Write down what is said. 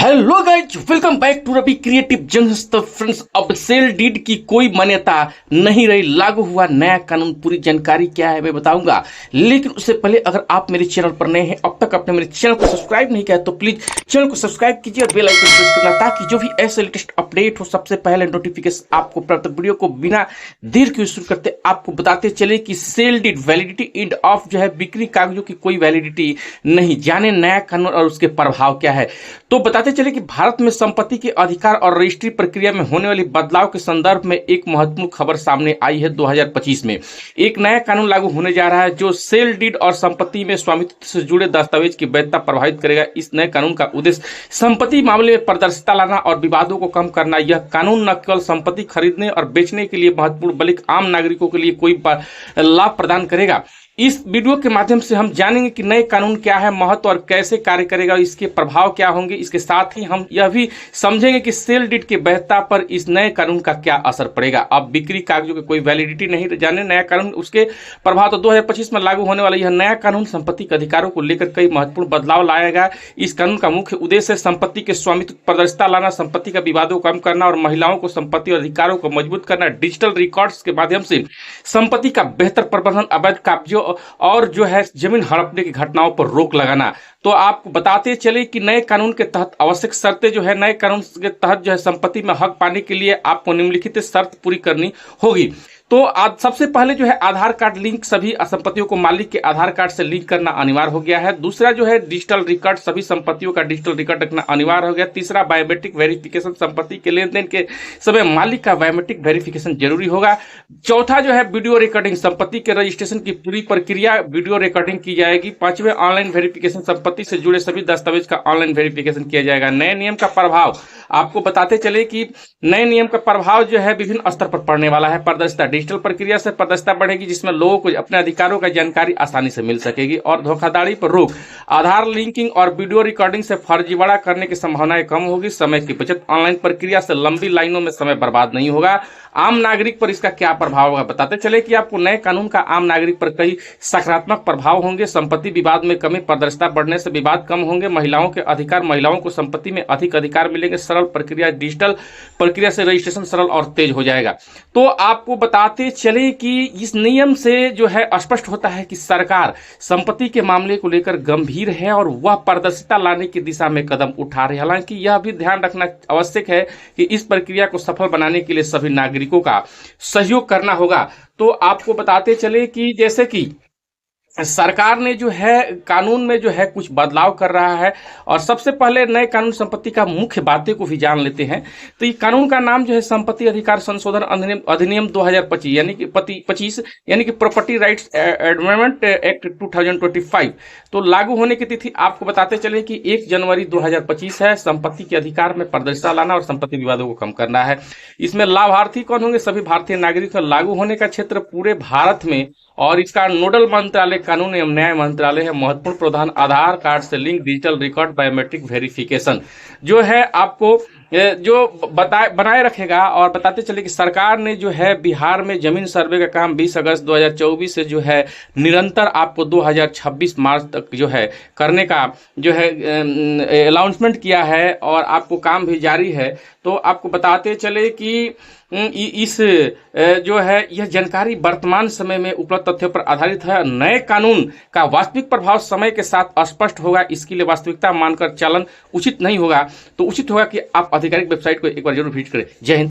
Hello guys, welcome back to Ravi creative junctions. तो friends, अब sale deed की कोई मान्यता नहीं रही, लागू हुआ नया कानून। पूरी जानकारी क्या है मैं बताऊंगा, लेकिन उससे पहले अगर आप मेरे चैनल पर नए हैं, अब तक आपने मेरे चैनल को सब्सक्राइब नहीं किया तो प्लीज चैनल को सब्सक्राइब कीजिए और बेल आइकन प्रेस करना, ताकि जो भी ऐसे लेटेस्ट अपडेट हो सबसे पहले नोटिफिकेशन आपको प्राप्त। वीडियो को बिना देर के शुरू करते आपको बताते चले कि sale deed validity and of जो है बिक्री कागजों की कोई वैलिडिटी नहीं। जाने नया कानून और उसके प्रभाव क्या है। तो बताते चले कि भारत में संपत्ति के अधिकार और रजिस्ट्री प्रक्रिया में होने वाली बदलाव के संदर्भ में एक महत्वपूर्ण खबर सामने आई है। 2025 में एक नया कानून लागू होने जा रहा है जो सेल डीड और संपत्ति में स्वामित्व से जुड़े दस्तावेज की वैधता प्रभावित करेगा। इस नए कानून का उद्देश्य संपत्ति मामले में पारदर्शिता लाना और विवादों को कम करना। यह कानून न केवल संपत्ति खरीदने और बेचने के लिए महत्वपूर्ण बल्कि आम नागरिकों के लिए कोई लाभ प्रदान करेगा। इस वीडियो के माध्यम से हम जानेंगे कि नए कानून क्या है, महत्व और कैसे कार्य करेगा, इसके प्रभाव क्या होंगे। इसके साथ ही हम यह भी समझेंगे कि सेल डीड की वैधता पर इस नए कानून का क्या असर पड़ेगा। अब बिक्री कागजों की कोई वैलिडिटी नहीं, जाने नया कानून उसके प्रभाव। तो 2025 में लागू होने वाला यह नया कानून संपत्ति के अधिकारों को लेकर कई महत्वपूर्ण बदलाव लाएगा। इस कानून का मुख्य उद्देश्य है संपत्ति के स्वामित्व पारदर्शिता लाना, संपत्ति का विवादों को कम करना और महिलाओं को संपत्ति और अधिकारों को मजबूत करना। डिजिटल रिकॉर्ड्स के माध्यम से संपत्ति का बेहतर प्रबंधन, अवैध कब्जों और जो है जमीन हड़पने की घटनाओं पर रोक लगाना। तो आपको बताते चले कि नए कानून के तहत आवश्यक शर्तें जो है, नए कानून के तहत जो है संपत्ति में हक पाने के लिए आपको निम्नलिखित शर्त पूरी करनी होगी। तो आज सबसे पहले जो है आधार कार्ड लिंक, सभी संपत्तियों को मालिक के आधार कार्ड से लिंक करना अनिवार्य हो गया है। दूसरा जो है डिजिटल रिकॉर्ड, सभी संपत्तियों का डिजिटल रिकॉर्ड रखना अनिवार्य हो गया। तीसरा बायोमेट्रिक वेरिफिकेशन, संपत्ति के लेन देन के समय मालिक का बायोमेट्रिक वेरिफिकेशन जरूरी होगा। चौथा जो है वीडियो रिकॉर्डिंग, संपत्ति के रजिस्ट्रेशन की पूरी प्रक्रिया वीडियो रिकॉर्डिंग की जाएगी। पांचवें ऑनलाइन वेरिफिकेशन, संपत्ति से जुड़े सभी दस्तावेज का ऑनलाइन वेरिफिकेशन किया जाएगा। नए नियम का प्रभाव आपको बताते चले कि नए नियम का प्रभाव जो है विभिन्न स्तर पर पड़ने वाला है। पारदर्शिता, डिजिटल प्रक्रिया से पारदर्शिता बढ़ेगी जिसमें लोगों को अपने अधिकारों का जानकारी आसानी से मिल सकेगी। और धोखाधड़ी पर रोक, आधार लिंकिंग और वीडियो रिकॉर्डिंग से फर्जीवाड़ा करने की संभावनाएं कम होगी। समय की बचत, ऑनलाइन प्रक्रिया से लंबी लाइनों में समय बर्बाद नहीं होगा। आम नागरिक पर इसका क्या प्रभाव होगा, बताते चले कि आपको नए कानून का आम नागरिक पर कई सकारात्मक प्रभाव होंगे। संपत्ति विवाद में कमी, पारदर्शिता बढ़ने से विवाद कम होंगे। महिलाओं के अधिकार, महिलाओं को संपत्ति में अधिक अधिकार मिलेंगे। सरल प्रक्रिया, डिजिटल प्रक्रिया से रजिस्ट्रेशन सरल और तेज हो जाएगा। तो आपको बताते चले कि इस नियम से जो है स्पष्ट होता है कि सरकार संपत्ति के मामले को लेकर गंभीर है और वह पारदर्शिता लाने की दिशा में कदम उठा रही है। हालांकि यह भी ध्यान रखना आवश्यक है कि इस प्रक्रिया को सफल बनाने के लिए सभी नागरिकों का सहयोग करना होगा। तो आपको बताते चले कि जैसे कि सरकार ने जो है कानून में जो है कुछ बदलाव कर रहा है। और सबसे पहले नए कानून संपत्ति का मुख्य बातें को भी जान लेते हैं। तो ये कानून का नाम जो है संपत्ति अधिकार संशोधन अधिनियम 2025 यानी कि 25 यानी कि प्रॉपर्टी राइट्स अमेंडमेंट एक्ट 2025। तो लागू होने की तिथि आपको बताते चले कि 1 जनवरी 2025 है। संपत्ति के अधिकार में पारदर्शिता लाना और संपत्ति विवादों को कम करना है। इसमें लाभार्थी कौन होंगे, सभी भारतीय नागरिक। लागू होने का क्षेत्र पूरे भारत में और इसका नोडल मंत्रालय कानून एवं न्याय मंत्रालय है। महत्वपूर्ण प्रावधान, आधार कार्ड से link, digital record, biometric verification जो है आपको जो बनाए रखेगा। और बताते चले कि सरकार ने जो है बिहार में जमीन सर्वे का काम 20 अगस्त 2024 से जो है निरंतर आपको 2026 मार्च तक जो है करने का जो है अनाउंसमेंट किया है और आपको काम भी जारी है। तो आपको बताते चले कि इस जो है यह जानकारी वर्तमान समय में उपलब्ध तथ्यों पर आधारित है। नए कानून का वास्तविक प्रभाव समय के साथ स्पष्ट होगा। इसके लिए वास्तविकता मानकर चालन उचित नहीं होगा। तो उचित होगा कि आप आधिकारिक वेबसाइट को एक बार जरूर विजिट करें। जय हिंद।